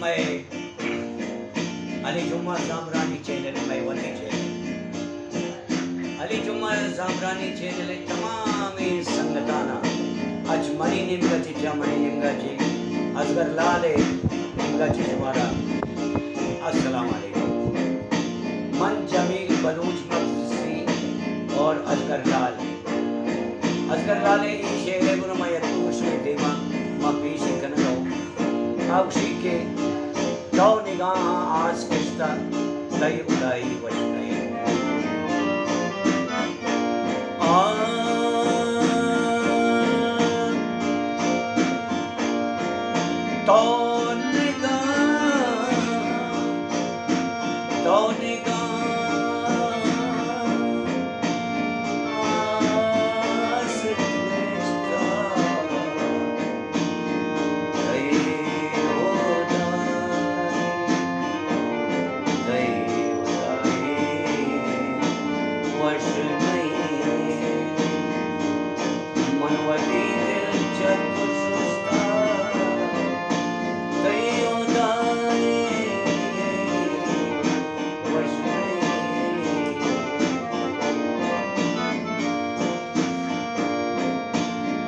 मैं अली जुम्मा ज़ामरानी चैनल में वती चैनल अली जुम्मा ज़ामरानी चैनल तमाम संगताना अज मनी निमगा जी जामनी निमगा जी असगर लाले निमगा जी हमारा अस्सलाम वालेकुम। मन जमील बलूच मक्सी और असगर लाले शेर गुरु मयतूश में देवा मा पेश कनो आउशी के दो निगाह आस किस्ता लई उदाई वशनई तो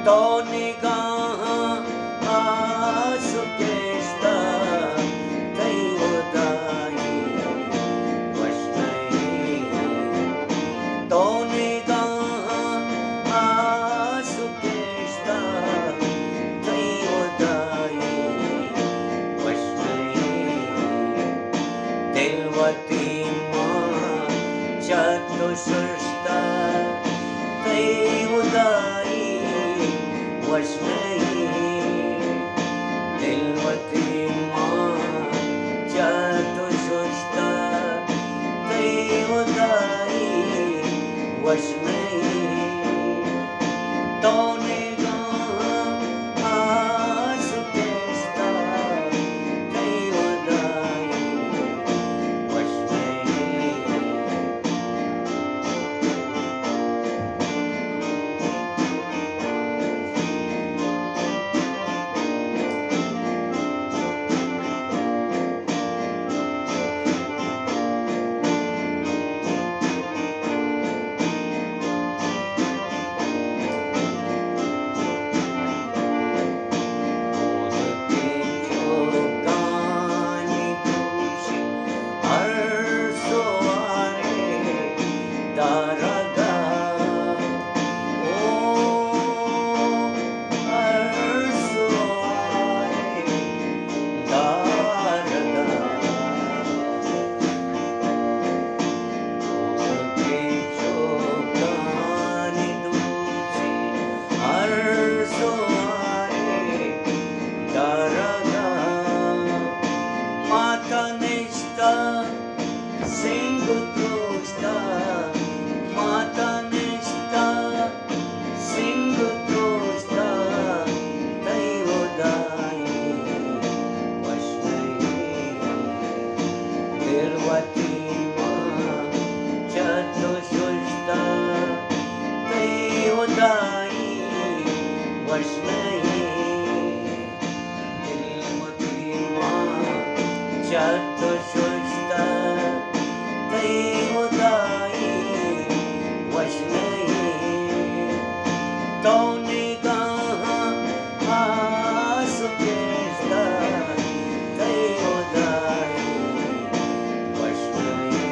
तो निगाह आस केस्ता कई उदाई वशनई तो निगाह आस केस्ता कई उदाई वशनई दिलवती मां चतु सुस्ता कई उदाई वशनई दिलवती मां चतु सुस्ता कई उदाई वशनई तो निगाह आस केस्ता कई Udai वशनई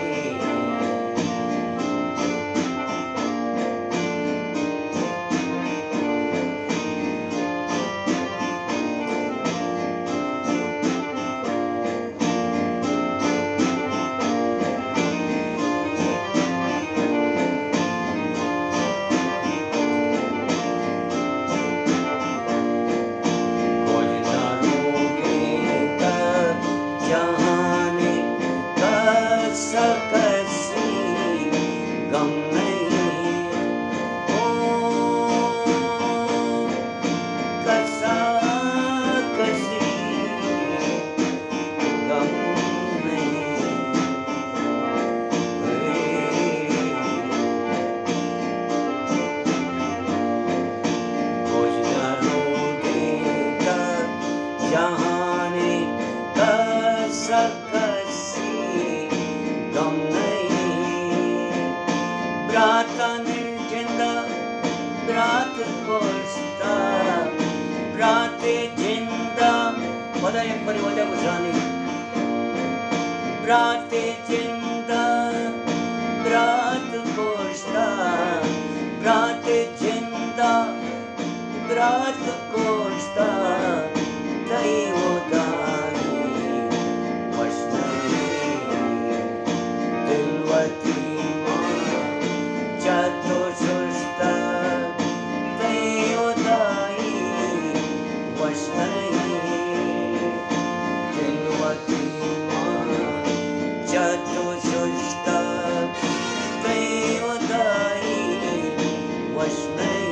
kesi gam nahi brata nintenda brat kosta brate jinda pada yang periwada guzrani brate jinda brat kosta brate jinda brat kosta tai udai vashnai dilwati chato susta tai udai vashnai dilwati chato susta tai udai vashnai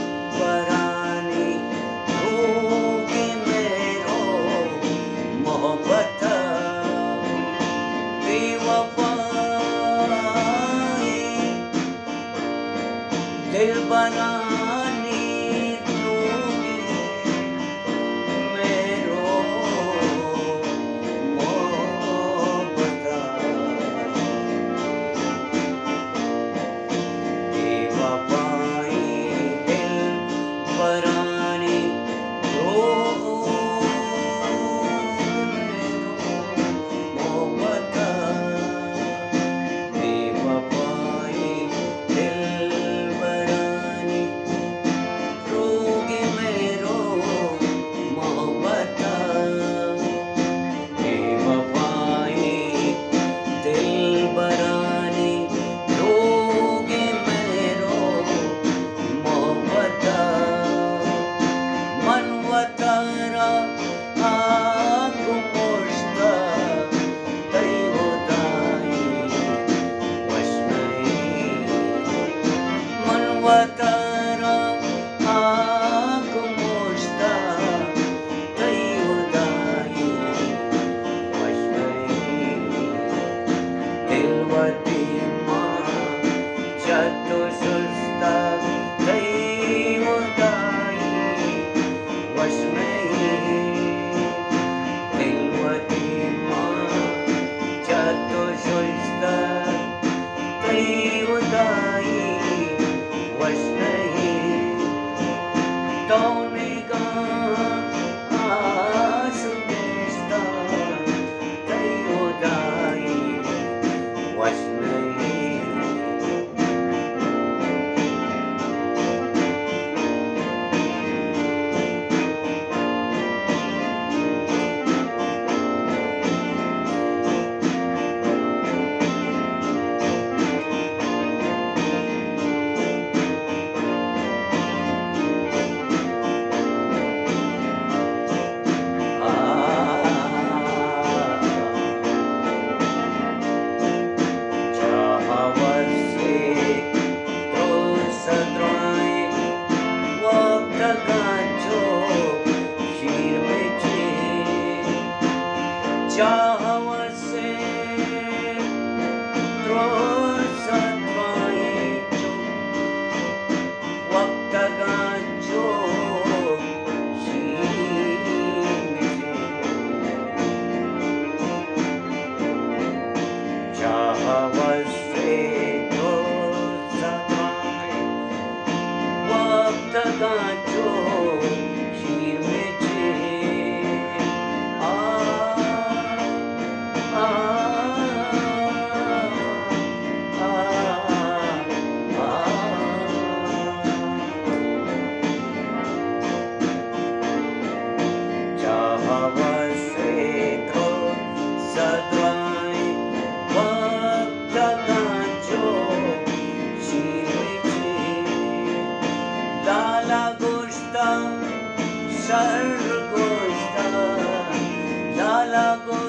दिल बनानी दूंगी मेरो मोहब्बत बेवफाई दिल बनानी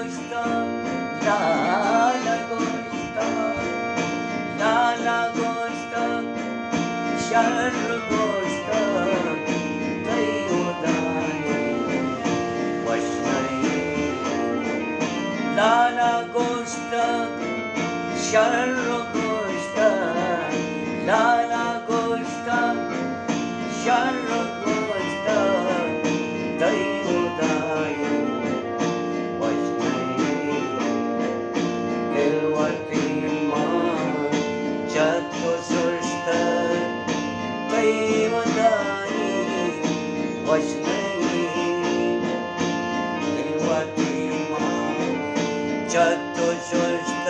गोष्ट लाल गोष्ट लाल गोष्ट शर गोष्ट दैवदाय वैष्णवी लाल गोष्ट शर गोष्ट लाल गोष्ट शर गोष्ट दैवदाय वैष्णवी गिलवती माँ चतुसुष्ट दैवदायी वैष्णवी गिलवती माँ चतुसुष्ट